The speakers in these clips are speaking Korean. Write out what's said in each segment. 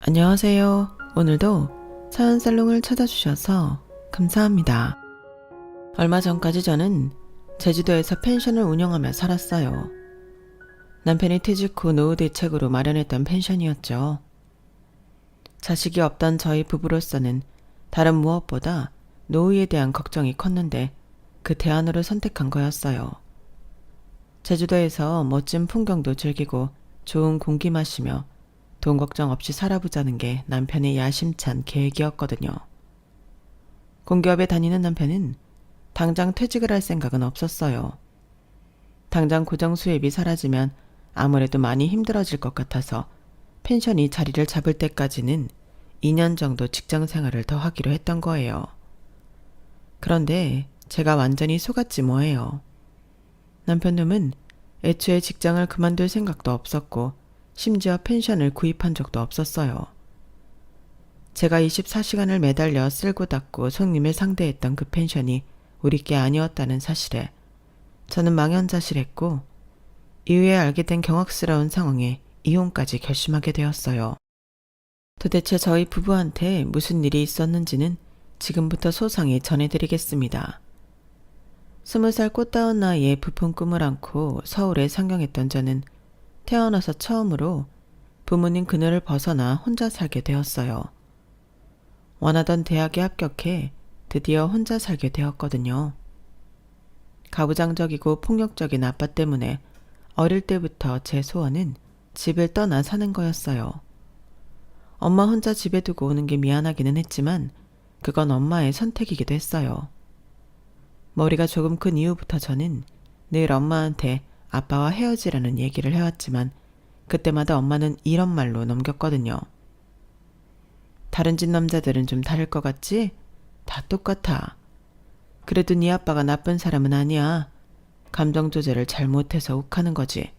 안녕하세요. 오늘도 사연살롱을 찾아주셔서 감사합니다. 얼마 전까지 저는 제주도에서 펜션을 운영하며 살았어요. 남편이 퇴직 후 노후 대책으로 마련했던 펜션이었죠. 자식이 없던 저희 부부로서는 다른 무엇보다 노후에 대한 걱정이 컸는데 그 대안으로 선택한 거였어요. 제주도에서 멋진 풍경도 즐기고 좋은 공기 마시며 돈 걱정 없이 살아보자는 게 남편의 야심찬 계획이었거든요. 공기업에 다니는 남편은 당장 퇴직을 할 생각은 없었어요. 당장 고정 수입이 사라지면 아무래도 많이 힘들어질 것 같아서 펜션이 자리를 잡을 때까지는 2년 정도 직장 생활을 더 하기로 했던 거예요. 그런데 제가 완전히 속았지 뭐예요. 남편 놈은 애초에 직장을 그만둘 생각도 없었고 심지어 펜션을 구입한 적도 없었어요. 제가 24시간을 매달려 쓸고 닦고 손님을 상대했던 그 펜션이 우리 게 아니었다는 사실에 저는 망연자실했고 이후에 알게 된 경악스러운 상황에 이혼까지 결심하게 되었어요. 도대체 저희 부부한테 무슨 일이 있었는지는 지금부터 소상히 전해드리겠습니다. 20살 꽃다운 나이에 부푼 꿈을 안고 서울에 상경했던 저는 태어나서 처음으로 부모님 그늘을 벗어나 혼자 살게 되었어요. 원하던 대학에 합격해 드디어 혼자 살게 되었거든요. 가부장적이고 폭력적인 아빠 때문에 어릴 때부터 제 소원은 집을 떠나 사는 거였어요. 엄마 혼자 집에 두고 오는 게 미안하기는 했지만 그건 엄마의 선택이기도 했어요. 머리가 조금 큰 이후부터 저는 늘 엄마한테 아빠와 헤어지라는 얘기를 해왔지만 그때마다 엄마는 이런 말로 넘겼거든요. 다른 집 남자들은 좀 다를 것 같지? 다 똑같아. 그래도 네 아빠가 나쁜 사람은 아니야. 감정 조절을 잘못해서 욱하는 거지.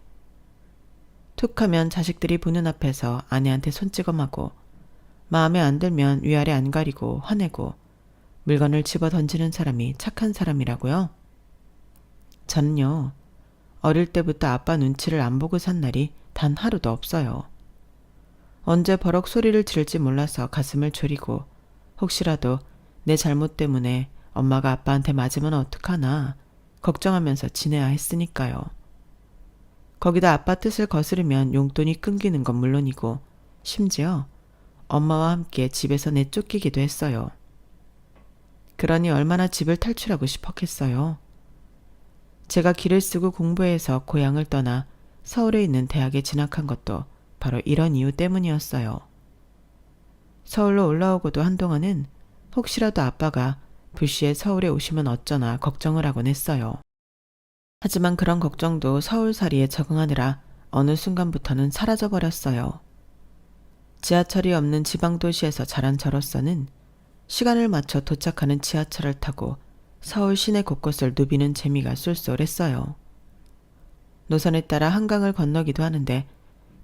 툭하면 자식들이 보는 앞에서 아내한테 손찌검하고 마음에 안 들면 위아래 안 가리고 화내고 물건을 집어 던지는 사람이 착한 사람이라고요? 저는요. 어릴 때부터 아빠 눈치를 안 보고 산 날이 단 하루도 없어요. 언제 버럭 소리를 지를지 몰라서 가슴을 졸이고 혹시라도 내 잘못 때문에 엄마가 아빠한테 맞으면 어떡하나 걱정하면서 지내야 했으니까요. 거기다 아빠 뜻을 거스르면 용돈이 끊기는 건 물론이고 심지어 엄마와 함께 집에서 내쫓기기도 했어요. 그러니 얼마나 집을 탈출하고 싶었겠어요. 제가 길을 쓰고 공부해서 고향을 떠나 서울에 있는 대학에 진학한 것도 바로 이런 이유 때문이었어요. 서울로 올라오고도 한동안은 혹시라도 아빠가 불시에 서울에 오시면 어쩌나 걱정을 하곤 했어요. 하지만 그런 걱정도 서울살이에 적응하느라 어느 순간부터는 사라져버렸어요. 지하철이 없는 지방도시에서 자란 저로서는 시간을 맞춰 도착하는 지하철을 타고 서울 시내 곳곳을 누비는 재미가 쏠쏠했어요. 노선에 따라 한강을 건너기도 하는데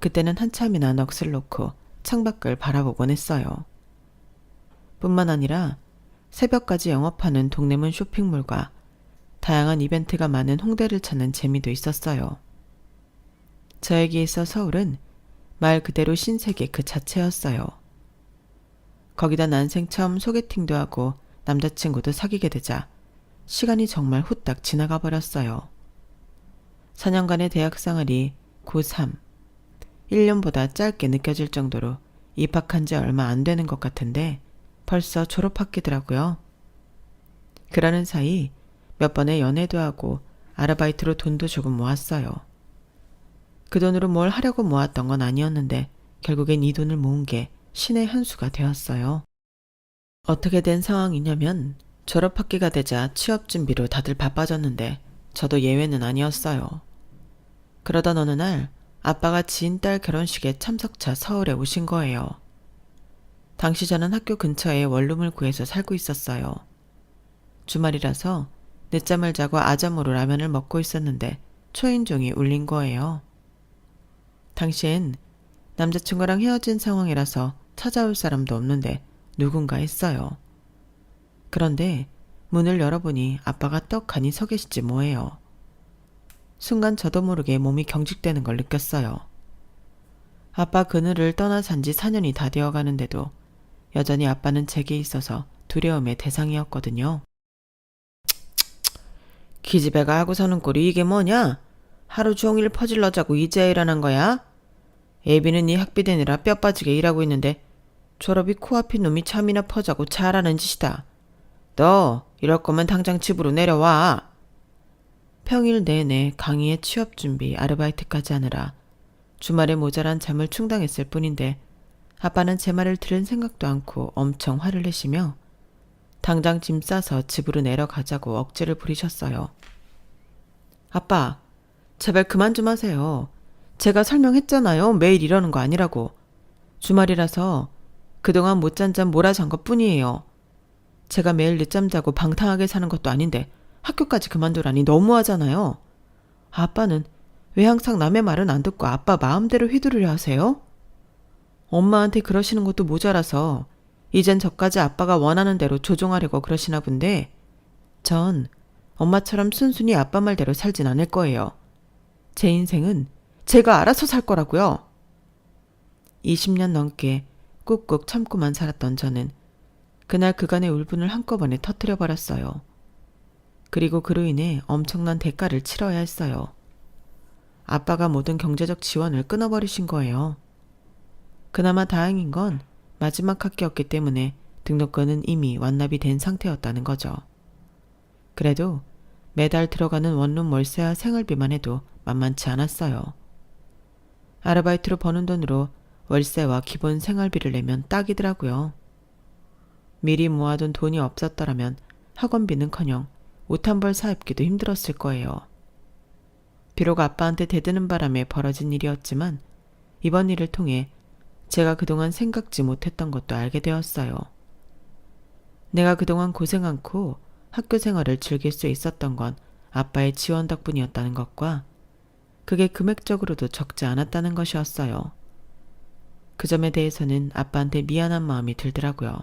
그때는 한참이나 넋을 놓고 창밖을 바라보곤 했어요. 뿐만 아니라 새벽까지 영업하는 동대문 쇼핑몰과 다양한 이벤트가 많은 홍대를 찾는 재미도 있었어요. 저에게 있어 서울은 말 그대로 신세계 그 자체였어요. 거기다 난생 처음 소개팅도 하고 남자친구도 사귀게 되자 시간이 정말 후딱 지나가 버렸어요. 4년간의 대학 생활이 고3, 1년보다 짧게 느껴질 정도로 입학한 지 얼마 안 되는 것 같은데 벌써 졸업학기더라고요. 그러는 사이 몇 번의 연애도 하고 아르바이트로 돈도 조금 모았어요. 그 돈으로 뭘 하려고 모았던 건 아니었는데 결국엔 이 돈을 모은 게 신의 한 수가 되었어요. 어떻게 된 상황이냐면 졸업학기가 되자 취업 준비로 다들 바빠졌는데 저도 예외는 아니었어요. 그러던 어느 날 아빠가 지인 딸 결혼식에 참석차 서울에 오신 거예요. 당시 저는 학교 근처에 원룸을 구해서 살고 있었어요. 주말이라서 늦잠을 자고 아점으로 라면을 먹고 있었는데 초인종이 울린 거예요. 당시엔 남자친구랑 헤어진 상황이라서 찾아올 사람도 없는데 누군가 했어요. 그런데 문을 열어보니 아빠가 떡하니 서 계시지 뭐예요. 순간 저도 모르게 몸이 경직되는 걸 느꼈어요. 아빠 그늘을 떠나 산지 4년이 다 되어 가는데도 여전히 아빠는 제게 있어서 두려움의 대상이었거든요. 기집애가 하고 사는 꼴이 이게 뭐냐? 하루 종일 퍼질러 자고 이제야 일어난 거야? 애비는 이 학비 대느라 뼈 빠지게 일하고 있는데 졸업이 코앞인 놈이 잠이나 퍼자고 잘하는 짓이다. 너 이럴 거면 당장 집으로 내려와. 평일 내내 강의에 취업 준비, 아르바이트까지 하느라 주말에 모자란 잠을 충당했을 뿐인데 아빠는 제 말을 들은 생각도 않고 엄청 화를 내시며 당장 짐 싸서 집으로 내려가자고 억지를 부리셨어요. 아빠, 제발 그만 좀 하세요. 제가 설명했잖아요. 매일 이러는 거 아니라고. 주말이라서 그동안 못 잔 잠 몰아잔 것 뿐이에요. 제가 매일 늦잠 자고 방탕하게 사는 것도 아닌데 학교까지 그만두라니 너무하잖아요. 아빠는 왜 항상 남의 말은 안 듣고 아빠 마음대로 휘두르려 하세요? 엄마한테 그러시는 것도 모자라서 이젠 저까지 아빠가 원하는 대로 조종하려고 그러시나 본데 전 엄마처럼 순순히 아빠 말대로 살진 않을 거예요. 제 인생은 제가 알아서 살 거라고요. 20년 넘게 꾹꾹 참고만 살았던 저는 그날 그간의 울분을 한꺼번에 터뜨려 버렸어요. 그리고 그로 인해 엄청난 대가를 치러야 했어요. 아빠가 모든 경제적 지원을 끊어버리신 거예요. 그나마 다행인 건 마지막 학기였기 때문에 등록금은 이미 완납이 된 상태였다는 거죠. 그래도 매달 들어가는 원룸 월세와 생활비만 해도 만만치 않았어요. 아르바이트로 버는 돈으로 월세와 기본 생활비를 내면 딱이더라고요. 미리 모아둔 돈이 없었더라면 학원비는커녕 옷 한 벌 사입기도 힘들었을 거예요. 비록 아빠한테 대드는 바람에 벌어진 일이었지만 이번 일을 통해 제가 그동안 생각지 못했던 것도 알게 되었어요. 내가 그동안 고생 않고 학교 생활을 즐길 수 있었던 건 아빠의 지원 덕분이었다는 것과 그게 금액적으로도 적지 않았다는 것이었어요. 그 점에 대해서는 아빠한테 미안한 마음이 들더라고요.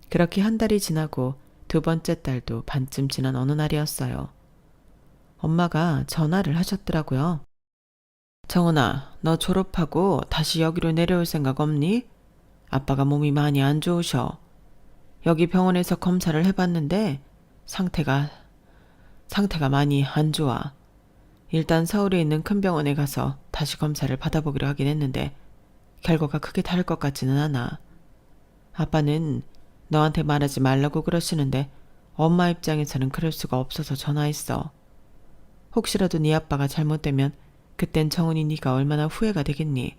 그렇게 한 달이 지나고 두 번째 달도 반쯤 지난 어느 날이었어요. 엄마가 전화를 하셨더라고요. 정은아, 너 졸업하고 다시 여기로 내려올 생각 없니? 아빠가 몸이 많이 안 좋으셔. 여기 병원에서 검사를 해봤는데 상태가 많이 안 좋아. 일단 서울에 있는 큰 병원에 가서 다시 검사를 받아보기로 하긴 했는데 결과가 크게 다를 것 같지는 않아. 아빠는 너한테 말하지 말라고 그러시는데 엄마 입장에서는 그럴 수가 없어서 전화했어. 혹시라도 네 아빠가 잘못되면 그땐 정은이 네가 얼마나 후회가 되겠니?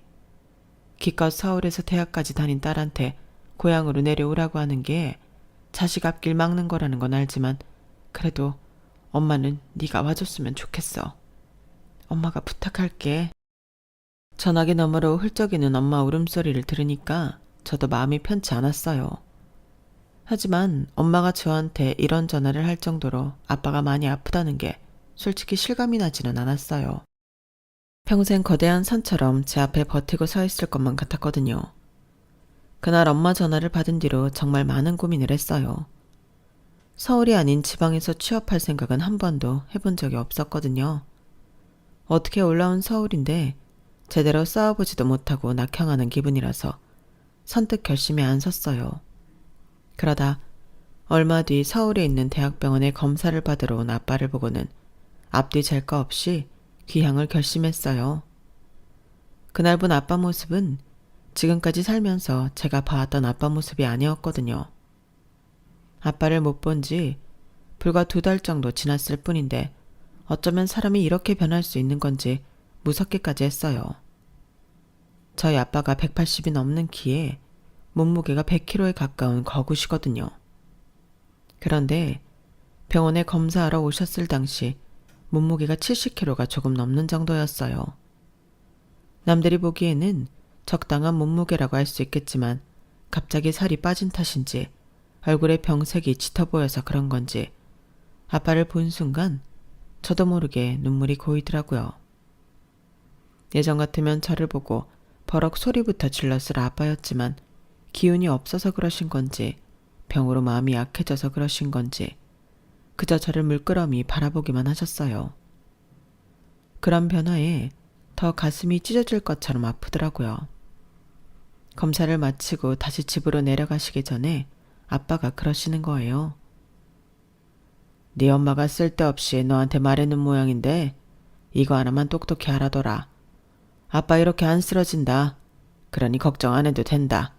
기껏 서울에서 대학까지 다닌 딸한테 고향으로 내려오라고 하는 게 자식 앞길 막는 거라는 건 알지만 그래도 엄마는 네가 와줬으면 좋겠어. 엄마가 부탁할게. 전화기 너머로 훌쩍이는 엄마 울음소리를 들으니까 저도 마음이 편치 않았어요. 하지만 엄마가 저한테 이런 전화를 할 정도로 아빠가 많이 아프다는 게 솔직히 실감이 나지는 않았어요. 평생 거대한 산처럼 제 앞에 버티고 서 있을 것만 같았거든요. 그날 엄마 전화를 받은 뒤로 정말 많은 고민을 했어요. 서울이 아닌 지방에서 취업할 생각은 한 번도 해본 적이 없었거든요. 어떻게 올라온 서울인데 제대로 싸워보지도 못하고 낙향하는 기분이라서 선뜻 결심에 안 섰어요. 그러다 얼마 뒤 서울에 있는 대학병원에 검사를 받으러 온 아빠를 보고는 앞뒤 잴 거 없이 귀향을 결심했어요. 그날 본 아빠 모습은 지금까지 살면서 제가 봐왔던 아빠 모습이 아니었거든요. 아빠를 못 본 지 불과 2달 정도 지났을 뿐인데 어쩌면 사람이 이렇게 변할 수 있는 건지 무섭기까지 했어요. 저희 아빠가 180이 넘는 키에 몸무게가 100kg에 가까운 거구시거든요. 그런데 병원에 검사하러 오셨을 당시 몸무게가 70kg가 조금 넘는 정도였어요. 남들이 보기에는 적당한 몸무게라고 할 수 있겠지만 갑자기 살이 빠진 탓인지 얼굴에 병색이 짙어 보여서 그런 건지 아빠를 본 순간 저도 모르게 눈물이 고이더라고요. 예전 같으면 저를 보고 버럭 소리부터 질렀을 아빠였지만 기운이 없어서 그러신 건지 병으로 마음이 약해져서 그러신 건지 그저 저를 물끄러미 바라보기만 하셨어요. 그런 변화에 더 가슴이 찢어질 것처럼 아프더라고요. 검사를 마치고 다시 집으로 내려가시기 전에 아빠가 그러시는 거예요. 네 엄마가 쓸데없이 너한테 말해놓은 모양인데 이거 하나만 똑똑히 알아둬라. 아빠 이렇게 안 쓰러진다. 그러니 걱정 안 해도 된다.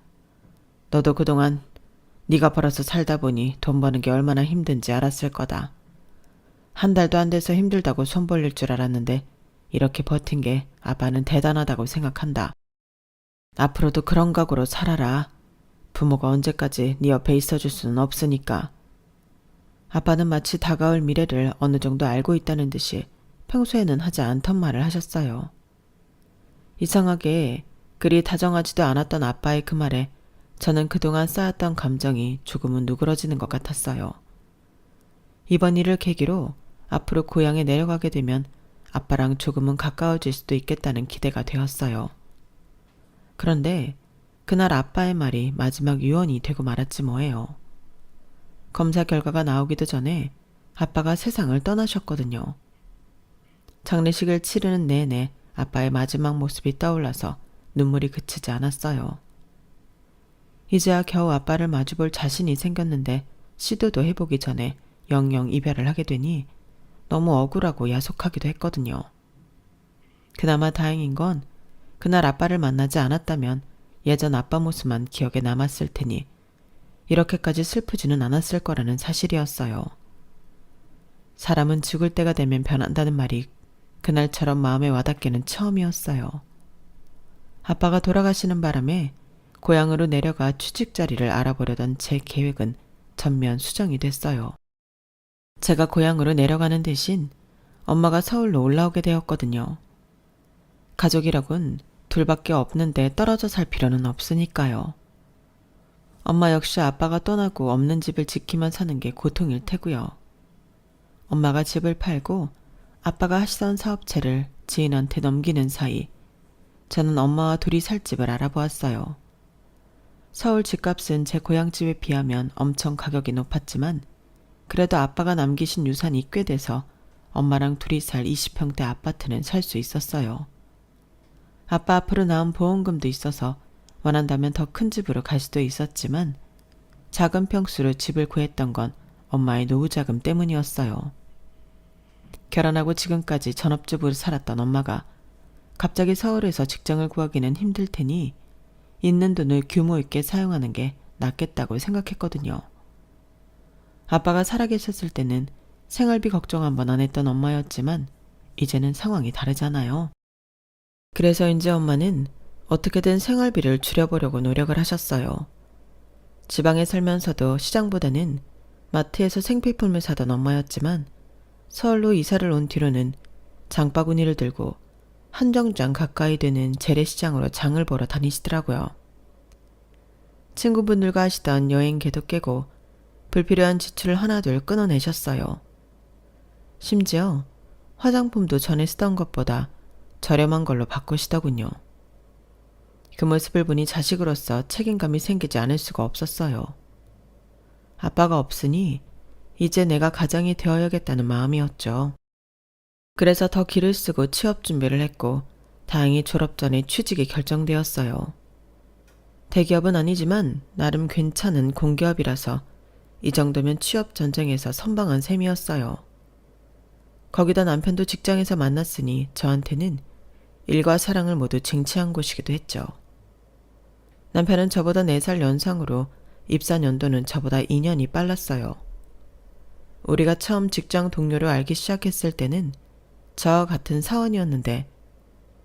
너도 그동안 네가 벌어서 살다 보니 돈 버는 게 얼마나 힘든지 알았을 거다. 한 달도 안 돼서 힘들다고 손 벌릴 줄 알았는데 이렇게 버틴 게 아빠는 대단하다고 생각한다. 앞으로도 그런 각오로 살아라. 부모가 언제까지 네 옆에 있어줄 수는 없으니까. 아빠는 마치 다가올 미래를 어느 정도 알고 있다는 듯이 평소에는 하지 않던 말을 하셨어요. 이상하게 그리 다정하지도 않았던 아빠의 그 말에 저는 그동안 쌓았던 감정이 조금은 누그러지는 것 같았어요. 이번 일을 계기로 앞으로 고향에 내려가게 되면 아빠랑 조금은 가까워질 수도 있겠다는 기대가 되었어요. 그런데 그날 아빠의 말이 마지막 유언이 되고 말았지 뭐예요. 검사 결과가 나오기도 전에 아빠가 세상을 떠나셨거든요. 장례식을 치르는 내내 아빠의 마지막 모습이 떠올라서 눈물이 그치지 않았어요. 이제야 겨우 아빠를 마주볼 자신이 생겼는데 시도도 해보기 전에 영영 이별을 하게 되니 너무 억울하고 야속하기도 했거든요. 그나마 다행인 건 그날 아빠를 만나지 않았다면 예전 아빠 모습만 기억에 남았을 테니 이렇게까지 슬프지는 않았을 거라는 사실이었어요. 사람은 죽을 때가 되면 변한다는 말이 그날처럼 마음에 와닿기는 처음이었어요. 아빠가 돌아가시는 바람에 고향으로 내려가 취직 자리를 알아보려던 제 계획은 전면 수정이 됐어요. 제가 고향으로 내려가는 대신 엄마가 서울로 올라오게 되었거든요. 가족이라곤 둘밖에 없는데 떨어져 살 필요는 없으니까요. 엄마 역시 아빠가 떠나고 없는 집을 지키며 사는 게 고통일 테고요. 엄마가 집을 팔고 아빠가 하시던 사업체를 지인한테 넘기는 사이 저는 엄마와 둘이 살 집을 알아보았어요. 서울 집값은 제 고향집에 비하면 엄청 가격이 높았지만 그래도 아빠가 남기신 유산이 꽤 돼서 엄마랑 둘이 살 20평대 아파트는 살 수 있었어요. 아빠 앞으로 나온 보험금도 있어서 원한다면 더 큰 집으로 갈 수도 있었지만 작은 평수로 집을 구했던 건 엄마의 노후자금 때문이었어요. 결혼하고 지금까지 전업주부로 살았던 엄마가 갑자기 서울에서 직장을 구하기는 힘들 테니 있는 돈을 규모 있게 사용하는 게 낫겠다고 생각했거든요. 아빠가 살아계셨을 때는 생활비 걱정 한 번 안 했던 엄마였지만 이제는 상황이 다르잖아요. 그래서인지 엄마는 어떻게든 생활비를 줄여보려고 노력을 하셨어요. 지방에 살면서도 시장보다는 마트에서 생필품을 사던 엄마였지만 서울로 이사를 온 뒤로는 장바구니를 들고 한정장 가까이 되는 재래시장으로 장을 보러 다니시더라고요. 친구분들과 하시던 여행계도 깨고 불필요한 지출을 하나둘 끊어내셨어요. 심지어 화장품도 전에 쓰던 것보다 저렴한 걸로 바꾸시더군요. 그 모습을 보니 자식으로서 책임감이 생기지 않을 수가 없었어요. 아빠가 없으니 이제 내가 가장이 되어야겠다는 마음이었죠. 그래서 더 기를 쓰고 취업 준비를 했고 다행히 졸업 전에 취직이 결정되었어요. 대기업은 아니지만 나름 괜찮은 공기업이라서 이 정도면 취업 전쟁에서 선방한 셈이었어요. 거기다 남편도 직장에서 만났으니 저한테는 일과 사랑을 모두 쟁취한 곳이기도 했죠. 남편은 저보다 4살 연상으로 입사 연도는 저보다 2년이 빨랐어요. 우리가 처음 직장 동료로 알기 시작했을 때는 저와 같은 사원이었는데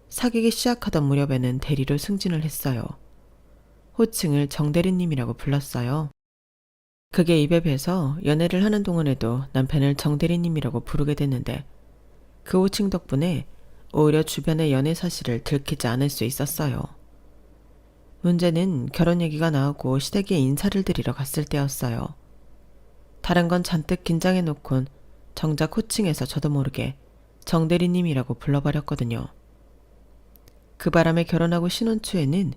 사귀기 시작하던 무렵에는 대리로 승진을 했어요. 호칭을 정대리님이라고 불렀어요. 그게 입에 배서 연애를 하는 동안에도 남편을 정대리님이라고 부르게 됐는데 그 호칭 덕분에 오히려 주변의 연애 사실을 들키지 않을 수 있었어요. 문제는 결혼 얘기가 나오고 시댁에 인사를 드리러 갔을 때였어요. 다른 건 잔뜩 긴장해놓곤 정작 호칭에서 저도 모르게 정대리님이라고 불러버렸거든요. 그 바람에 결혼하고 신혼 초에는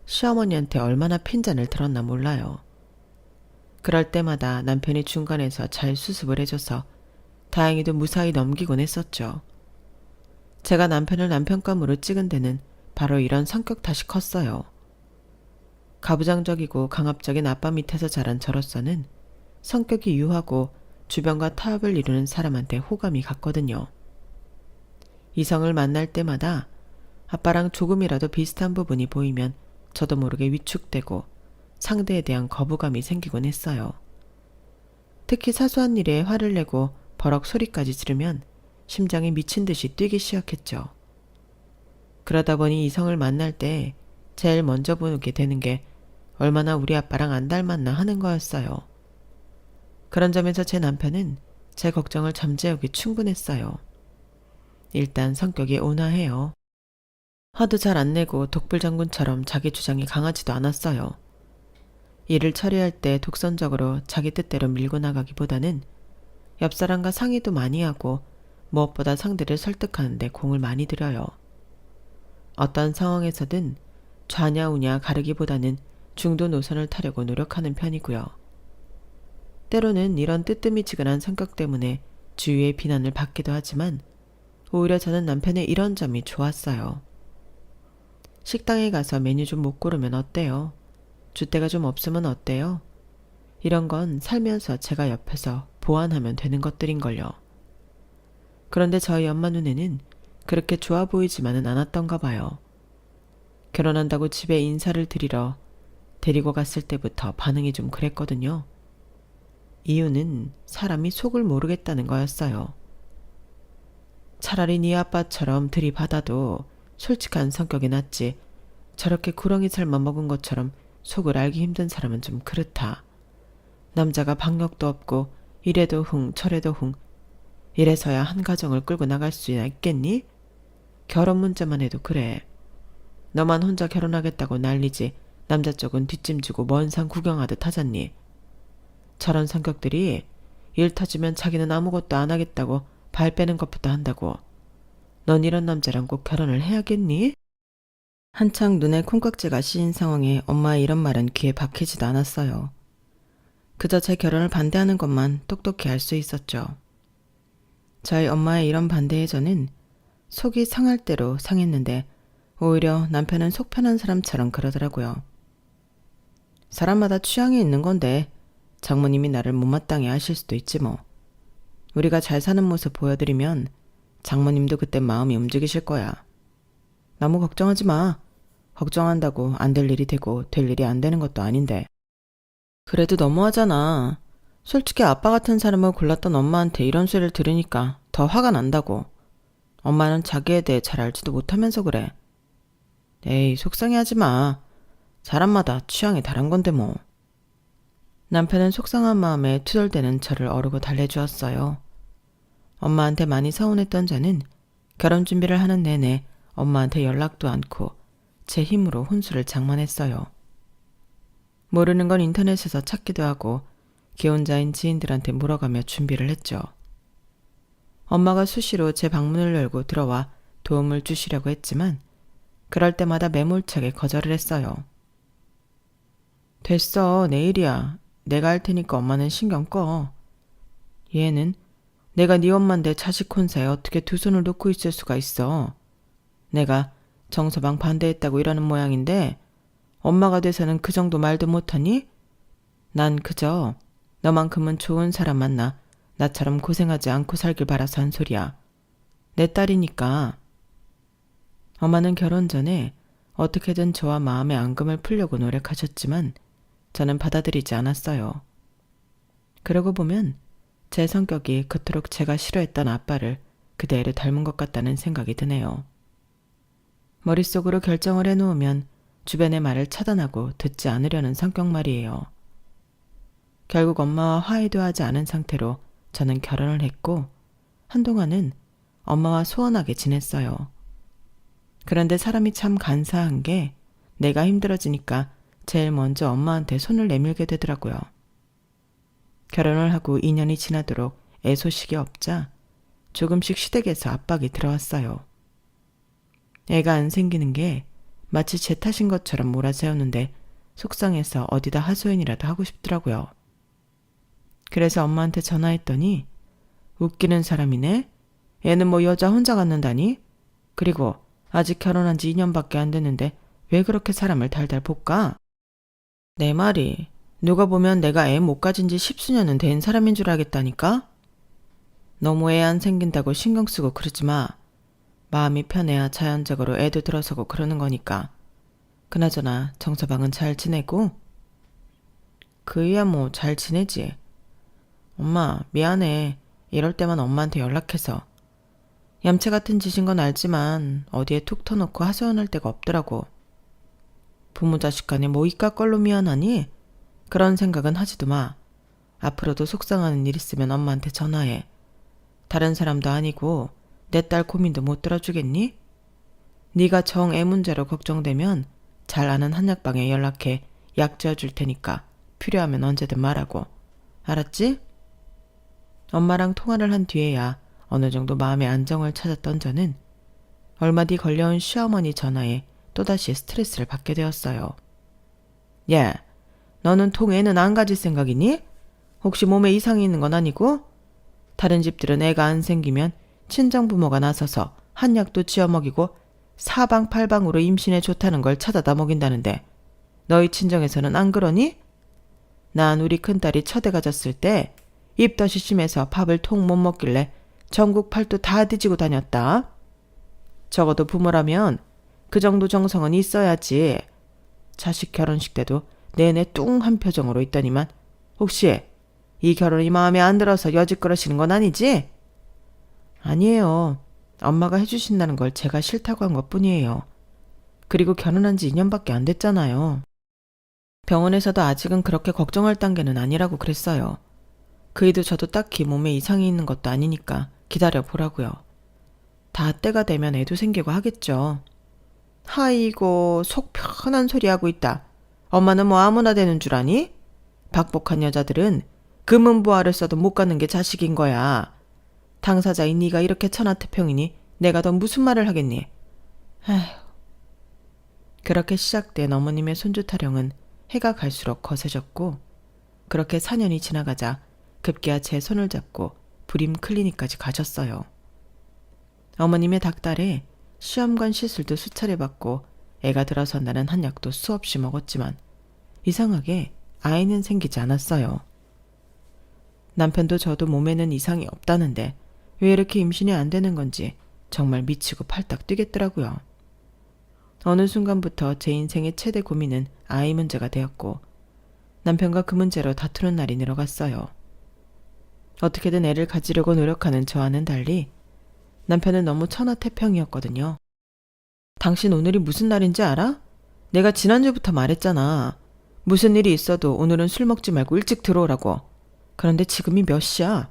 시어머니한테 얼마나 핀잔을 들었나 몰라요. 그럴 때마다 남편이 중간에서 잘 수습을 해줘서 다행히도 무사히 넘기곤 했었죠. 제가 남편을 남편감으로 찍은 데는 바로 이런 성격 탓이 컸어요. 가부장적이고 강압적인 아빠 밑에서 자란 저로서는 성격이 유하고 주변과 타협을 이루는 사람한테 호감이 갔거든요. 이성을 만날 때마다 아빠랑 조금이라도 비슷한 부분이 보이면 저도 모르게 위축되고 상대에 대한 거부감이 생기곤 했어요. 특히 사소한 일에 화를 내고 버럭 소리까지 지르면 심장이 미친 듯이 뛰기 시작했죠. 그러다 보니 이성을 만날 때 제일 먼저 보게 되는 게 얼마나 우리 아빠랑 안 닮았나 하는 거였어요. 그런 점에서 제 남편은 제 걱정을 잠재우기 충분했어요. 일단 성격이 온화해요. 화도 잘 안 내고 독불장군처럼 자기 주장이 강하지도 않았어요. 일을 처리할 때 독선적으로 자기 뜻대로 밀고 나가기보다는 옆 사람과 상의도 많이 하고 무엇보다 상대를 설득하는 데 공을 많이 들여요. 어떤 상황에서든 좌냐 우냐 가르기보다는 중도 노선을 타려고 노력하는 편이고요. 때로는 이런 뜨뜨미지근한 성격 때문에 주위의 비난을 받기도 하지만 오히려 저는 남편의 이런 점이 좋았어요. 식당에 가서 메뉴 좀 못 고르면 어때요? 줏대가 좀 없으면 어때요? 이런 건 살면서 제가 옆에서 보완하면 되는 것들인걸요. 그런데 저희 엄마 눈에는 그렇게 좋아 보이지만은 않았던가 봐요. 결혼한다고 집에 인사를 드리러 데리고 갔을 때부터 반응이 좀 그랬거든요. 이유는 사람이 속을 모르겠다는 거였어요. 차라리 네 아빠처럼 들이받아도 솔직한 성격이 낫지 저렇게 구렁이 살만 먹은 것처럼 속을 알기 힘든 사람은 좀 그렇다. 남자가 박력도 없고 이래도 흥 저래도 흥 이래서야 한 가정을 끌고 나갈 수 있겠니? 결혼 문제만 해도 그래. 너만 혼자 결혼하겠다고 난리지 남자 쪽은 뒷짐지고 먼 산 구경하듯 하잖니. 저런 성격들이 일 터지면 자기는 아무것도 안 하겠다고 발 빼는 것부터 한다고. 넌 이런 남자랑 꼭 결혼을 해야겠니? 한창 눈에 콩깍지가 씌인 상황에 엄마의 이런 말은 귀에 박히지도 않았어요. 그저 제 결혼을 반대하는 것만 똑똑히 알 수 있었죠. 저희 엄마의 이런 반대에 저는 속이 상할 대로 상했는데 오히려 남편은 속 편한 사람처럼 그러더라고요. 사람마다 취향이 있는 건데 장모님이 나를 못마땅해 하실 수도 있지 뭐. 우리가 잘 사는 모습 보여드리면 장모님도 그때 마음이 움직이실 거야. 너무 걱정하지 마. 걱정한다고 안 될 일이 되고 될 일이 안 되는 것도 아닌데. 그래도 너무하잖아. 솔직히 아빠 같은 사람을 골랐던 엄마한테 이런 소리를 들으니까 더 화가 난다고. 엄마는 자기에 대해 잘 알지도 못하면서 그래. 에이, 속상해하지 마. 사람마다 취향이 다른 건데 뭐. 남편은 속상한 마음에 투덜대는 저를 어르고 달래주었어요. 엄마한테 많이 서운했던 저는 결혼 준비를 하는 내내 엄마한테 연락도 않고 제 힘으로 혼수를 장만했어요. 모르는 건 인터넷에서 찾기도 하고 기혼자인 지인들한테 물어가며 준비를 했죠. 엄마가 수시로 제 방문을 열고 들어와 도움을 주시려고 했지만 그럴 때마다 매몰차게 거절을 했어요. 됐어, 내일이야. 내가 할 테니까 엄마는 신경 꺼. 얘는 내가 네 엄마인데 자식 혼사에 어떻게 두 손을 놓고 있을 수가 있어. 내가 정서방 반대했다고 이러는 모양인데 엄마가 돼서는 그 정도 말도 못하니? 난 그저 너만큼은 좋은 사람 만나 나처럼 고생하지 않고 살길 바라서 한 소리야. 내 딸이니까. 엄마는 결혼 전에 어떻게든 저와 마음의 앙금을 풀려고 노력하셨지만 저는 받아들이지 않았어요. 그러고 보면 제 성격이 그토록 제가 싫어했던 아빠를 그대로 닮은 것 같다는 생각이 드네요. 머릿속으로 결정을 해놓으면 주변의 말을 차단하고 듣지 않으려는 성격 말이에요. 결국 엄마와 화해도 하지 않은 상태로 저는 결혼을 했고 한동안은 엄마와 소원하게 지냈어요. 그런데 사람이 참 간사한 게 내가 힘들어지니까 제일 먼저 엄마한테 손을 내밀게 되더라고요. 결혼을 하고 2년이 지나도록 애 소식이 없자 조금씩 시댁에서 압박이 들어왔어요. 애가 안 생기는 게 마치 제 탓인 것처럼 몰아세우는데 속상해서 어디다 하소연이라도 하고 싶더라고요. 그래서 엄마한테 전화했더니 웃기는 사람이네. 애는 뭐 여자 혼자 갖는다니? 그리고 아직 결혼한 지 2년밖에 안 됐는데 왜 그렇게 사람을 달달 볶아? 내 말이 누가 보면 내가 애 못 가진 지 10수년은 된 사람인 줄 알겠다니까? 너무 애 안 생긴다고 신경 쓰고 그러지 마. 마음이 편해야 자연적으로 애도 들어서고 그러는 거니까. 그나저나 정서방은 잘 지내고? 그이야 뭐 잘 지내지. 엄마 미안해. 이럴 때만 엄마한테 연락해서. 얌체 같은 짓인 건 알지만 어디에 툭 터놓고 하소연할 데가 없더라고. 부모 자식 간에 뭐 이깟 걸로 미안하니? 그런 생각은 하지도 마. 앞으로도 속상하는 일 있으면 엄마한테 전화해. 다른 사람도 아니고 내 딸 고민도 못 들어주겠니? 네가 정 애 문제로 걱정되면 잘 아는 한약방에 연락해 약 지어줄 테니까 필요하면 언제든 말하고. 알았지? 엄마랑 통화를 한 뒤에야 어느 정도 마음의 안정을 찾았던 저는 얼마 뒤 걸려온 시어머니 전화에 또다시 스트레스를 받게 되었어요. 야, 너는 통애는 안 가질 생각이니? 혹시 몸에 이상이 있는 건 아니고? 다른 집들은 애가 안 생기면 친정부모가 나서서 한약도 지어 먹이고 사방팔방으로 임신에 좋다는 걸 찾아다 먹인다는데 너희 친정에서는 안 그러니? 난 우리 큰딸이 처대 가졌을 때 입덧이 심해서 밥을 통 못 먹길래 전국 팔도 다 뒤지고 다녔다. 적어도 부모라면 그 정도 정성은 있어야지. 자식 결혼식 때도 내내 뚱한 표정으로 있더니만 혹시 이 결혼이 마음에 안 들어서 여직 그러시는 건 아니지? 아니에요. 엄마가 해주신다는 걸 제가 싫다고 한 것뿐이에요. 그리고 결혼한 지 2년밖에 안 됐잖아요. 병원에서도 아직은 그렇게 걱정할 단계는 아니라고 그랬어요. 그이도 저도 딱히 몸에 이상이 있는 것도 아니니까 기다려 보라고요. 다 때가 되면 애도 생기고 하겠죠. 하이고 속 편한 소리 하고 있다. 엄마는 뭐 아무나 되는 줄 아니? 박복한 여자들은 금은보화를 써도 못 갖는 게 자식인 거야. 당사자인 네가 이렇게 천하태평이니 내가 더 무슨 말을 하겠니? 아휴. 그렇게 시작된 어머님의 손주 타령은 해가 갈수록 거세졌고 그렇게 4년이 지나가자 급기야 제 손을 잡고 불임 클리닉까지 가셨어요. 어머님의 닭달에 시험관 시술도 수차례 받고 애가 들어선다는 한약도 수없이 먹었지만 이상하게 아이는 생기지 않았어요. 남편도 저도 몸에는 이상이 없다는데 왜 이렇게 임신이 안 되는 건지 정말 미치고 팔딱 뛰겠더라고요. 어느 순간부터 제 인생의 최대 고민은 아이 문제가 되었고 남편과 그 문제로 다투는 날이 늘어갔어요. 어떻게든 애를 가지려고 노력하는 저와는 달리 남편은 너무 천하태평이었거든요. 당신 오늘이 무슨 날인지 알아? 내가 지난주부터 말했잖아. 무슨 일이 있어도 오늘은 술 먹지 말고 일찍 들어오라고. 그런데 지금이 몇 시야?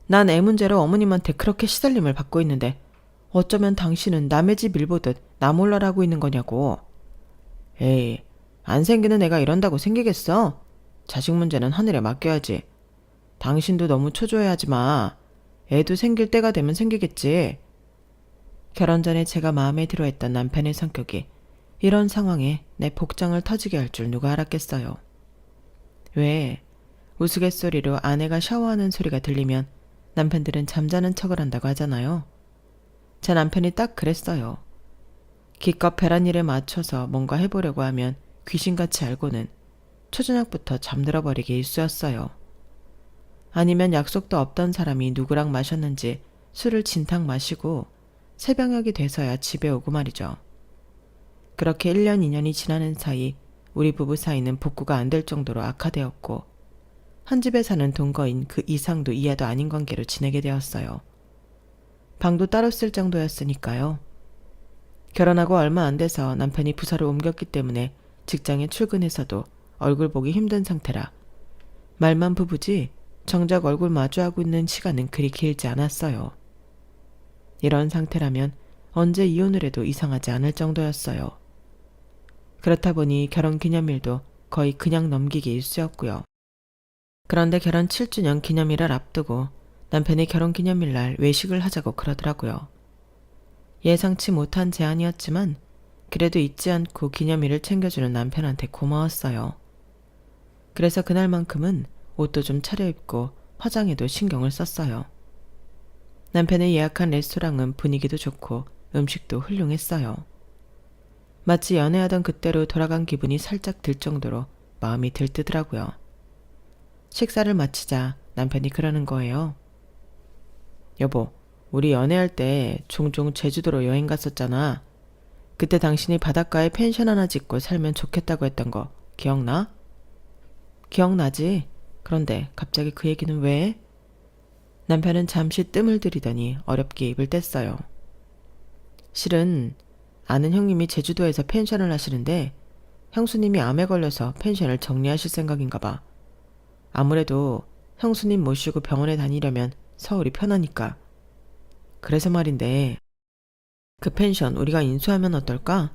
난 애 문제로 어머님한테 그렇게 시달림을 받고 있는데 어쩌면 당신은 남의 집 일 보듯 나 몰라라고 있는 거냐고. 에이, 안 생기는 애가 이런다고 생기겠어? 자식 문제는 하늘에 맡겨야지. 당신도 너무 초조해하지 마. 애도 생길 때가 되면 생기겠지. 결혼 전에 제가 마음에 들어했던 남편의 성격이 이런 상황에 내 복장을 터지게 할 줄 누가 알았겠어요. 왜? 우스갯소리로 아내가 샤워하는 소리가 들리면 남편들은 잠자는 척을 한다고 하잖아요. 제 남편이 딱 그랬어요. 기껏 배란 일에 맞춰서 뭔가 해보려고 하면 귀신같이 알고는 초저녁부터 잠들어 버리기 일쑤였어요. 아니면 약속도 없던 사람이 누구랑 마셨는지 술을 진탕 마시고 새벽녘이 돼서야 집에 오고 말이죠. 그렇게 1년 2년이 지나는 사이 우리 부부 사이는 복구가 안 될 정도로 악화되었고 한 집에 사는 동거인 그 이상도 이하도 아닌 관계로 지내게 되었어요. 방도 따로 쓸 정도였으니까요. 결혼하고 얼마 안 돼서 남편이 부서를 옮겼기 때문에 직장에 출근해서도 얼굴 보기 힘든 상태라 말만 부부지 정작 얼굴 마주하고 있는 시간은 그리 길지 않았어요. 이런 상태라면 언제 이혼을 해도 이상하지 않을 정도였어요. 그렇다 보니 결혼기념일도 거의 그냥 넘기기 일쑤였고요. 그런데 결혼 7주년 기념일을 앞두고 남편이 결혼기념일날 외식을 하자고 그러더라고요. 예상치 못한 제안이었지만 그래도 잊지 않고 기념일을 챙겨주는 남편한테 고마웠어요. 그래서 그날만큼은 옷도 좀 차려입고 화장에도 신경을 썼어요. 남편이 예약한 레스토랑은 분위기도 좋고 음식도 훌륭했어요. 마치 연애하던 그때로 돌아간 기분이 살짝 들 정도로 마음이 들뜨더라고요. 식사를 마치자 남편이 그러는 거예요. 여보, 우리 연애할 때 종종 제주도로 여행 갔었잖아. 그때 당신이 바닷가에 펜션 하나 짓고 살면 좋겠다고 했던 거 기억나? 기억나지? 그런데 갑자기 그 얘기는 왜? 남편은 잠시 뜸을 들이더니 어렵게 입을 뗐어요. 실은 아는 형님이 제주도에서 펜션을 하시는데 형수님이 암에 걸려서 펜션을 정리하실 생각인가 봐. 아무래도 형수님 모시고 병원에 다니려면 서울이 편하니까. 그래서 말인데 그 펜션 우리가 인수하면 어떨까?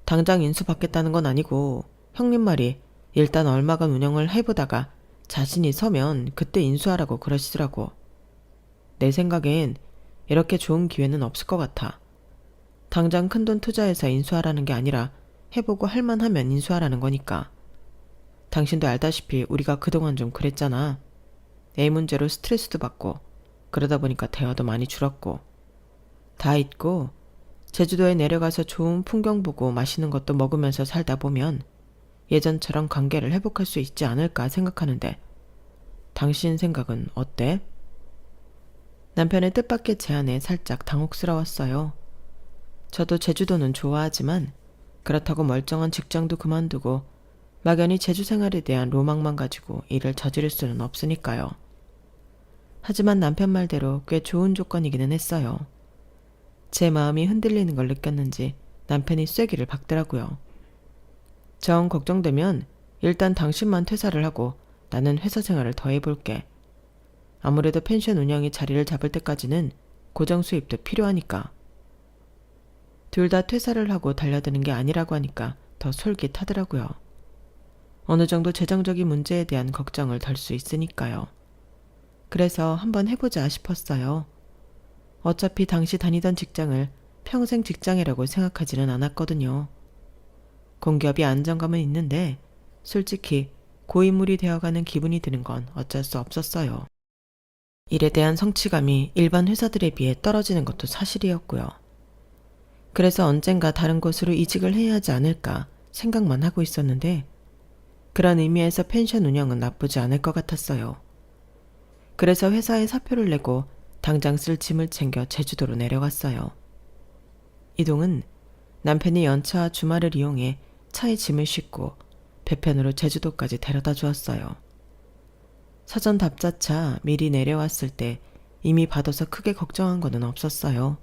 당장 인수받겠다는 건 아니고 형님 말이 일단 얼마간 운영을 해보다가 자신이 서면 그때 인수하라고 그러시더라고. 내 생각엔 이렇게 좋은 기회는 없을 것 같아. 당장 큰돈 투자해서 인수하라는 게 아니라 해보고 할만하면 인수하라는 거니까. 당신도 알다시피 우리가 그동안 좀 그랬잖아. 애 문제로 스트레스도 받고 그러다 보니까 대화도 많이 줄었고 다 잊고 제주도에 내려가서 좋은 풍경 보고 맛있는 것도 먹으면서 살다 보면 예전처럼 관계를 회복할 수 있지 않을까 생각하는데 당신 생각은 어때? 남편의 뜻밖의 제안에 살짝 당혹스러웠어요. 저도 제주도는 좋아하지만 그렇다고 멀쩡한 직장도 그만두고 막연히 제주 생활에 대한 로망만 가지고 일을 저지를 수는 없으니까요. 하지만 남편 말대로 꽤 좋은 조건이기는 했어요. 제 마음이 흔들리는 걸 느꼈는지 남편이 쐐기를 박더라고요. 정 걱정되면 일단 당신만 퇴사를 하고 나는 회사 생활을 더 해볼게. 아무래도 펜션 운영이 자리를 잡을 때까지는 고정 수입도 필요하니까. 둘 다 퇴사를 하고 달려드는 게 아니라고 하니까 더 솔깃하더라고요. 어느 정도 재정적인 문제에 대한 걱정을 덜 수 있으니까요. 그래서 한번 해보자 싶었어요. 어차피 당시 다니던 직장을 평생 직장이라고 생각하지는 않았거든요. 공기업이 안정감은 있는데 솔직히 고인물이 되어가는 기분이 드는 건 어쩔 수 없었어요. 일에 대한 성취감이 일반 회사들에 비해 떨어지는 것도 사실이었고요. 그래서 언젠가 다른 곳으로 이직을 해야 하지 않을까 생각만 하고 있었는데 그런 의미에서 펜션 운영은 나쁘지 않을 것 같았어요. 그래서 회사에 사표를 내고 당장 쓸 짐을 챙겨 제주도로 내려갔어요. 이동은 남편이 연차와 주말을 이용해 차에 짐을 싣고 배편으로 제주도까지 데려다 주었어요. 사전 답사차 미리 내려왔을 때 이미 받아서 크게 걱정한 거는 없었어요.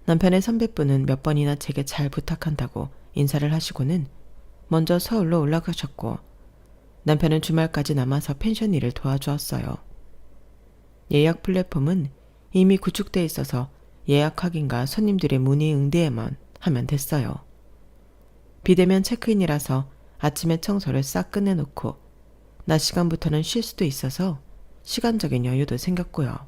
남편의 선배분은 몇 번이나 제게 잘 부탁한다고 인사를 하시고는 먼저 서울로 올라가셨고 남편은 주말까지 남아서 펜션 일을 도와주었어요. 예약 플랫폼은 이미 구축돼 있어서 예약 확인과 손님들의 문의 응대에만 하면 됐어요. 비대면 체크인이라서 아침에 청소를 싹 끝내놓고 낮 시간부터는 쉴 수도 있어서 시간적인 여유도 생겼고요.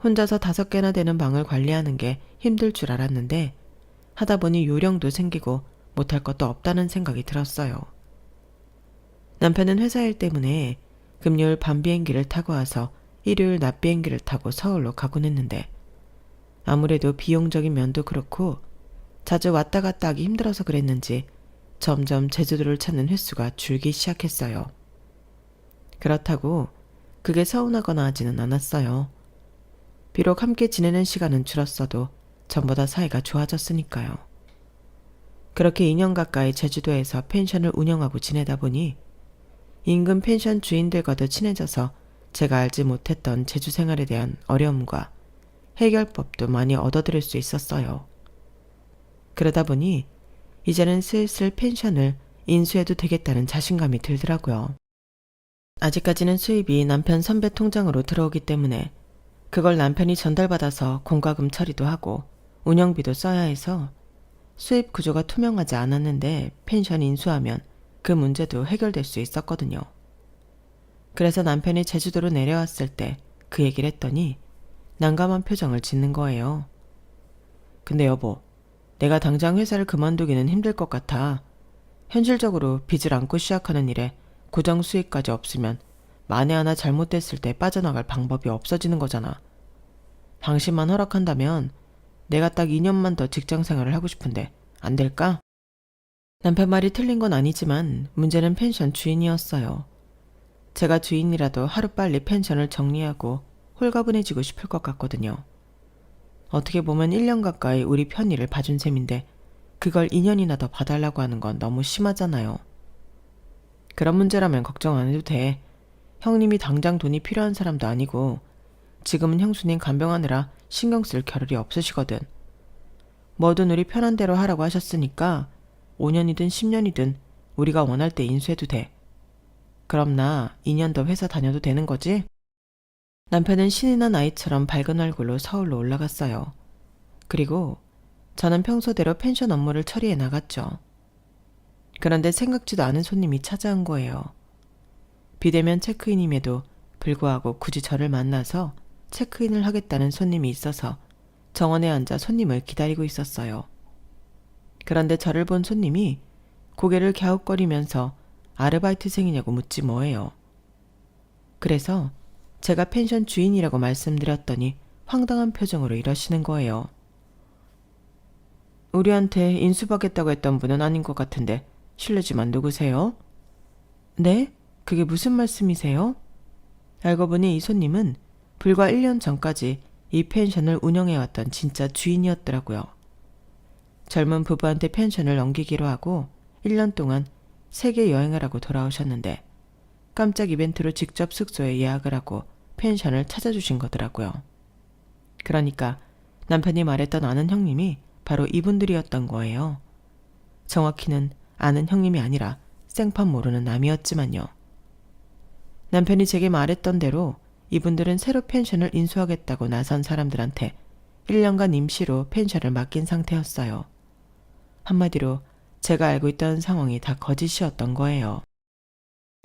혼자서 5개나 되는 방을 관리하는 게 힘들 줄 알았는데 하다 보니 요령도 생기고 못할 것도 없다는 생각이 들었어요. 남편은 회사 일 때문에 금요일 밤 비행기를 타고 와서 일요일 낮 비행기를 타고 서울로 가곤 했는데 아무래도 비용적인 면도 그렇고 자주 왔다 갔다 하기 힘들어서 그랬는지 점점 제주도를 찾는 횟수가 줄기 시작했어요. 그렇다고 그게 서운하거나 하지는 않았어요. 비록 함께 지내는 시간은 줄었어도 전보다 사이가 좋아졌으니까요. 그렇게 2년 가까이 제주도에서 펜션을 운영하고 지내다 보니 인근 펜션 주인들과도 친해져서 제가 알지 못했던 제주 생활에 대한 어려움과 해결법도 많이 얻어들일 수 있었어요. 그러다 보니 이제는 슬슬 펜션을 인수해도 되겠다는 자신감이 들더라고요. 아직까지는 수입이 남편 선배 통장으로 들어오기 때문에 그걸 남편이 전달받아서 공과금 처리도 하고 운영비도 써야 해서 수입 구조가 투명하지 않았는데 펜션 인수하면 그 문제도 해결될 수 있었거든요. 그래서 남편이 제주도로 내려왔을 때 그 얘기를 했더니 난감한 표정을 짓는 거예요. 근데 여보, 내가 당장 회사를 그만두기는 힘들 것 같아. 현실적으로 빚을 안고 시작하는 일에 고정 수익까지 없으면 만에 하나 잘못됐을 때 빠져나갈 방법이 없어지는 거잖아. 당신만 허락한다면 내가 딱 2년만 더 직장 생활을 하고 싶은데 안 될까? 남편 말이 틀린 건 아니지만 문제는 펜션 주인이었어요. 제가 주인이라도 하루빨리 펜션을 정리하고 홀가분해지고 싶을 것 같거든요. 어떻게 보면 1년 가까이 우리 편의를 봐준 셈인데 그걸 2년이나 더 봐달라고 하는 건 너무 심하잖아요. 그런 문제라면 걱정 안 해도 돼. 형님이 당장 돈이 필요한 사람도 아니고 지금은 형수님 간병하느라 신경 쓸 겨를이 없으시거든. 뭐든 우리 편한 대로 하라고 하셨으니까 5년이든 10년이든 우리가 원할 때 인수해도 돼. 그럼 나 2년 더 회사 다녀도 되는 거지? 남편은 신이 난 아이처럼 밝은 얼굴로 서울로 올라갔어요. 그리고 저는 평소대로 펜션 업무를 처리해 나갔죠. 그런데 생각지도 않은 손님이 찾아온 거예요. 비대면 체크인임에도 불구하고 굳이 저를 만나서 체크인을 하겠다는 손님이 있어서 정원에 앉아 손님을 기다리고 있었어요. 그런데 저를 본 손님이 고개를 갸웃거리면서 아르바이트생이냐고 묻지 뭐예요. 그래서 제가 펜션 주인이라고 말씀드렸더니 황당한 표정으로 이러시는 거예요. 우리한테 인수받겠다고 했던 분은 아닌 것 같은데 실례지만 누구세요? 네? 그게 무슨 말씀이세요? 알고 보니 이 손님은 불과 1년 전까지 이 펜션을 운영해왔던 진짜 주인이었더라고요. 젊은 부부한테 펜션을 넘기기로 하고 1년 동안 세계 여행을 하고 돌아오셨는데 깜짝 이벤트로 직접 숙소에 예약을 하고 펜션을 찾아주신 거더라고요. 그러니까 남편이 말했던 아는 형님이 바로 이분들이었던 거예요. 정확히는 아는 형님이 아니라 생판 모르는 남이었지만요. 남편이 제게 말했던 대로 이분들은 새로 펜션을 인수하겠다고 나선 사람들한테 1년간 임시로 펜션을 맡긴 상태였어요. 한마디로 제가 알고 있던 상황이 다 거짓이었던 거예요.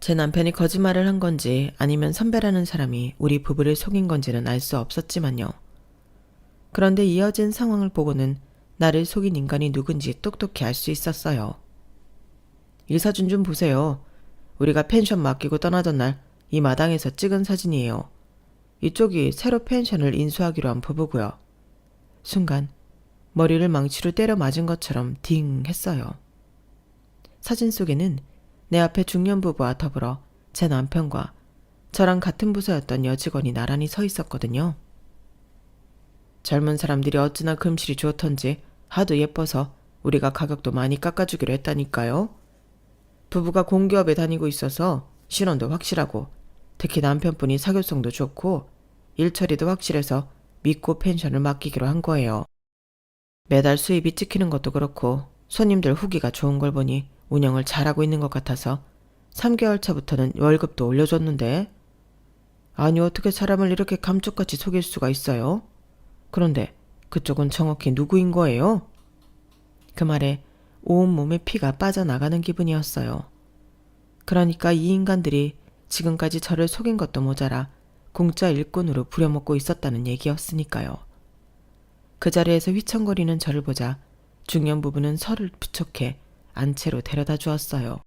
제 남편이 거짓말을 한 건지 아니면 선배라는 사람이 우리 부부를 속인 건지는 알 수 없었지만요. 그런데 이어진 상황을 보고는 나를 속인 인간이 누군지 똑똑히 알 수 있었어요. 이 사진 좀 보세요. 우리가 펜션 맡기고 떠나던 날 이 마당에서 찍은 사진이에요. 이쪽이 새로 펜션을 인수하기로 한 부부고요. 순간 머리를 망치로 때려 맞은 것처럼 딩 했어요. 사진 속에는 내 앞에 중년 부부와 더불어 제 남편과 저랑 같은 부서였던 여직원이 나란히 서 있었거든요. 젊은 사람들이 어찌나 금실이 좋던지 하도 예뻐서 우리가 가격도 많이 깎아주기로 했다니까요. 부부가 공기업에 다니고 있어서 신원도 확실하고 특히 남편분이 사교성도 좋고 일처리도 확실해서 믿고 펜션을 맡기기로 한 거예요. 매달 수입이 찍히는 것도 그렇고 손님들 후기가 좋은 걸 보니 운영을 잘하고 있는 것 같아서 3개월 차부터는 월급도 올려줬는데 아니 어떻게 사람을 이렇게 감쪽같이 속일 수가 있어요? 그런데 그쪽은 정확히 누구인 거예요? 그 말에 온몸에 피가 빠져나가는 기분이었어요. 그러니까 이 인간들이 지금까지 저를 속인 것도 모자라 공짜 일꾼으로 부려먹고 있었다는 얘기였으니까요. 그 자리에서 휘청거리는 저를 보자 중년 부부는 설을 부촉해 안채로 데려다 주었어요.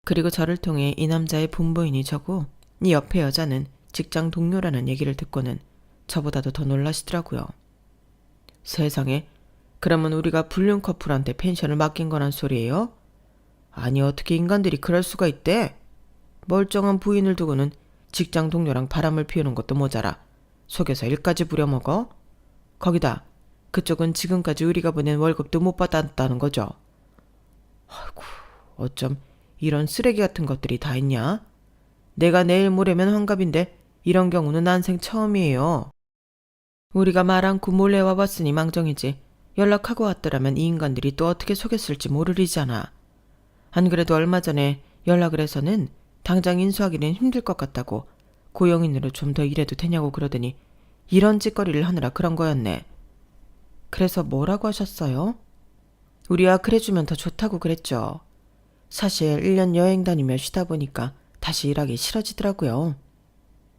그리고 저를 통해 이 남자의 본부인이 저고 이 옆에 여자는 직장 동료라는 얘기를 듣고는 저보다도 더 놀라시더라고요. 세상에, 그러면 우리가 불륜 커플한테 펜션을 맡긴 거란 소리예요? 아니 어떻게 인간들이 그럴 수가 있대? 멀쩡한 부인을 두고는 직장 동료랑 바람을 피우는 것도 모자라 속여서 일까지 부려먹어? 거기다 그쪽은 지금까지 우리가 보낸 월급도 못 받았다는 거죠. 아이고, 어쩜 이런 쓰레기 같은 것들이 다 있냐? 내가 내일 모레면 환갑인데 이런 경우는 난생 처음이에요. 우리가 말 않고 몰래 와봤으니 망정이지 연락하고 왔더라면 이 인간들이 또 어떻게 속였을지 모르리잖아. 안 그래도 얼마 전에 연락을 해서는 당장 인수하기는 힘들 것 같다고 고용인으로 좀 더 일해도 되냐고 그러더니 이런 짓거리를 하느라 그런 거였네. 그래서 뭐라고 하셨어요? 우리와 그래주면 더 좋다고 그랬죠. 사실 1년 여행 다니며 쉬다 보니까 다시 일하기 싫어지더라고요.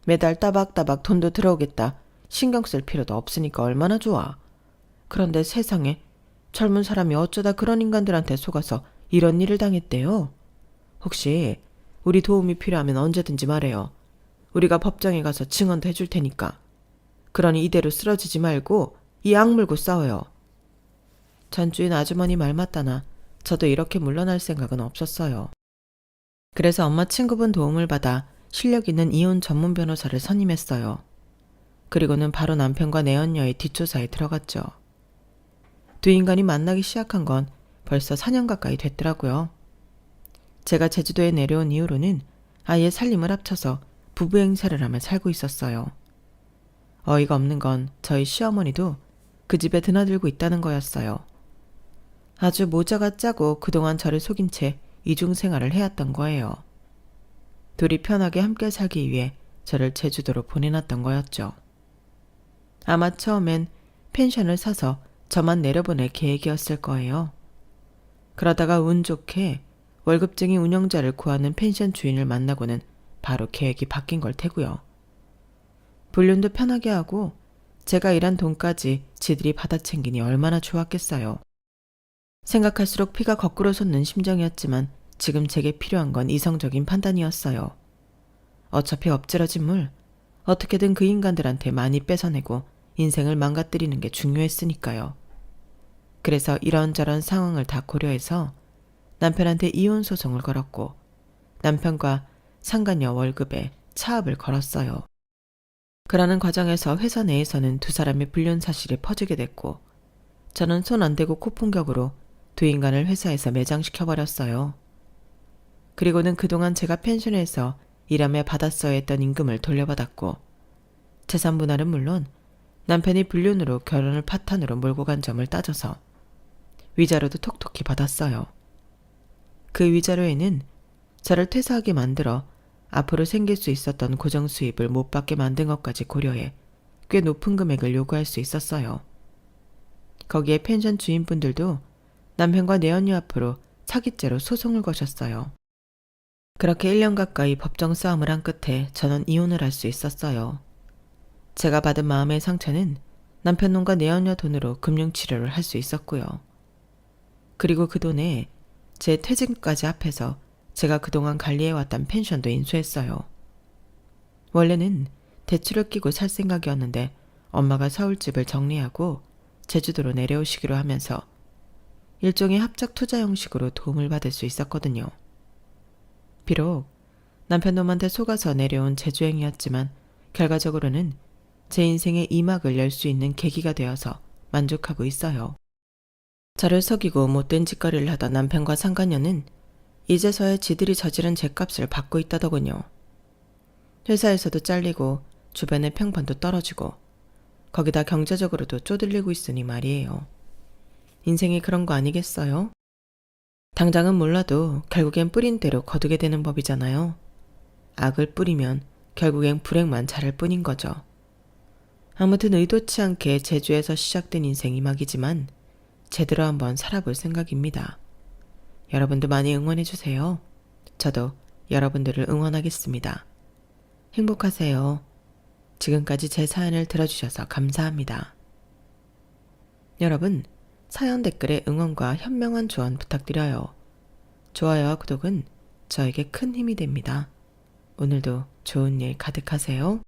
매달 따박따박 돈도 들어오겠다. 신경 쓸 필요도 없으니까 얼마나 좋아. 그런데 세상에 젊은 사람이 어쩌다 그런 인간들한테 속아서 이런 일을 당했대요. 혹시 우리 도움이 필요하면 언제든지 말해요. 우리가 법정에 가서 증언도 해줄 테니까. 그러니 이대로 쓰러지지 말고 이 악물고 싸워요. 전주인 아주머니 말 맞다나 저도 이렇게 물러날 생각은 없었어요. 그래서 엄마 친구분 도움을 받아 실력 있는 이혼 전문 변호사를 선임했어요. 그리고는 바로 남편과 내연녀의 뒷조사에 들어갔죠. 두 인간이 만나기 시작한 건 벌써 4년 가까이 됐더라고요. 제가 제주도에 내려온 이후로는 아예 살림을 합쳐서 부부 행세를 하며 살고 있었어요. 어이가 없는 건 저희 시어머니도 그 집에 드나들고 있다는 거였어요. 아주 모자가 짜고 그동안 저를 속인 채 이중생활을 해왔던 거예요. 둘이 편하게 함께 살기 위해 저를 제주도로 보내놨던 거였죠. 아마 처음엔 펜션을 사서 저만 내려보낼 계획이었을 거예요. 그러다가 운 좋게 월급쟁이 운영자를 구하는 펜션 주인을 만나고는 바로 계획이 바뀐 걸 테고요. 불륜도 편하게 하고 제가 일한 돈까지 지들이 받아챙기니 얼마나 좋았겠어요. 생각할수록 피가 거꾸로 솟는 심정이었지만 지금 제게 필요한 건 이성적인 판단이었어요. 어차피 엎질러진 물, 어떻게든 그 인간들한테 많이 뺏어내고 인생을 망가뜨리는 게 중요했으니까요. 그래서 이런저런 상황을 다 고려해서 남편한테 이혼 소송을 걸었고 남편과 상간녀 월급에 차압을 걸었어요. 그러는 과정에서 회사 내에서는 두 사람의 불륜 사실이 퍼지게 됐고 저는 손 안 대고 코풍격으로 두 인간을 회사에서 매장시켜버렸어요. 그리고는 그동안 제가 펜션에서 일하며 받았어야 했던 임금을 돌려받았고 재산 분할은 물론 남편이 불륜으로 결혼을 파탄으로 몰고 간 점을 따져서 위자료도 톡톡히 받았어요. 그 위자료에는 저를 퇴사하게 만들어 앞으로 생길 수 있었던 고정 수입을 못 받게 만든 것까지 고려해 꽤 높은 금액을 요구할 수 있었어요. 거기에 펜션 주인분들도 남편과 내연녀 앞으로 사기죄로 소송을 거셨어요. 그렇게 1년 가까이 법정 싸움을 한 끝에 저는 이혼을 할 수 있었어요. 제가 받은 마음의 상처는 남편 돈과 내연녀 돈으로 금융치료를 할 수 있었고요. 그리고 그 돈에 제 퇴직까지 합해서 제가 그동안 관리해왔던 펜션도 인수했어요. 원래는 대출을 끼고 살 생각이었는데 엄마가 서울집을 정리하고 제주도로 내려오시기로 하면서 일종의 합작 투자 형식으로 도움을 받을 수 있었거든요. 비록 남편 놈한테 속아서 내려온 제주행이었지만 결과적으로는 제 인생의 이막을 열 수 있는 계기가 되어서 만족하고 있어요. 저를 속이고 못된 짓거리를 하던 남편과 상간녀는 이제서야 지들이 저지른 죄값을 받고 있다더군요. 회사에서도 잘리고 주변의 평판도 떨어지고 거기다 경제적으로도 쪼들리고 있으니 말이에요. 인생이 그런 거 아니겠어요? 당장은 몰라도 결국엔 뿌린 대로 거두게 되는 법이잖아요. 악을 뿌리면 결국엔 불행만 자랄 뿐인 거죠. 아무튼 의도치 않게 제주에서 시작된 인생이 막이지만 제대로 한번 살아볼 생각입니다. 여러분도 많이 응원해주세요. 저도 여러분들을 응원하겠습니다. 행복하세요. 지금까지 제 사연을 들어주셔서 감사합니다. 여러분, 사연 댓글에 응원과 현명한 조언 부탁드려요. 좋아요와 구독은 저에게 큰 힘이 됩니다. 오늘도 좋은 일 가득하세요.